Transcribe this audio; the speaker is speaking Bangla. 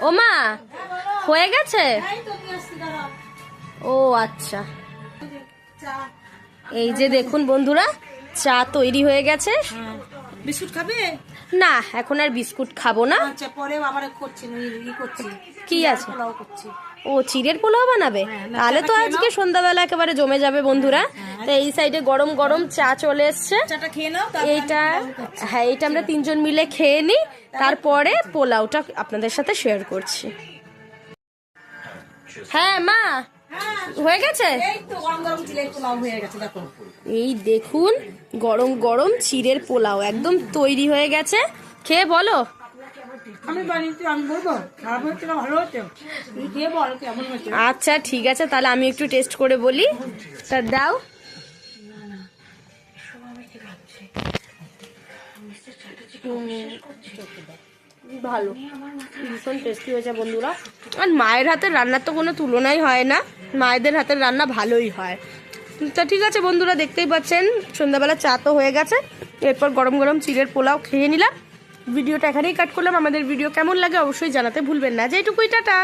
ও মা, হয়ে গেছে? ও আচ্ছা, এই যে দেখুন বন্ধুরা, চা তৈরি হয়ে গেছে। বিস্কুট খাবে? না, এখন আর বিস্কুট খাবো না। আচ্ছা, পরে আবার করছি, কি আছে? পোলাও করছি। ও, চিড়ের পোলাও বানাবে? তাহলে তো আজকে সন্ধ্যাবেলা একেবারে জমে যাবে বন্ধুরা। তো এই সাইডে গরম গরম চা চলে এসছে। চাটা খেয়ে নাও। এইটা, হ্যাঁ, এইটা আমরা তিনজন মিলে খেয়ে নিই, তারপরে পোলাওটা আপনাদের সাথে শেয়ার করছি। হ্যাঁ মা, হয়ে গেছে? এই তো গরম গরম চিড়ের পোলাও হয়ে গেছে, দেখো। এই দেখুন, গরম গরম চিড়ের পোলাও একদম তৈরি হয়ে গেছে। খেয়ে বলো। আমি বানিয়েছি, আমি বলবো খারাপ হয়েছে না ভালো হয়েছে? তুমি খেয়ে বলো কেমন হয়েছে। আচ্ছা ঠিক আছে, তাহলে আমি একটু টেস্ট করে বলি। তা দাও। ভালো, ভীষণ টেস্টি হয়েছে বন্ধুরা। আর মায়ের হাতের রান্নার তো কোনো তুলনাই হয় না, মায়েদের হাতের রান্না ভালোই হয়। তা ঠিক আছে বন্ধুরা, দেখতেই পাচ্ছেন সন্ধ্যাবেলা চা তো হয়ে গেছে, এরপর গরম গরম চিড়ের পোলাও খেয়ে নিলাম। ভিডিওটা এখানেই কাট করলাম। আমাদের ভিডিও কেমন লাগে অবশ্যই জানাতে ভুলবেন না। যেটুকুই, টাটা।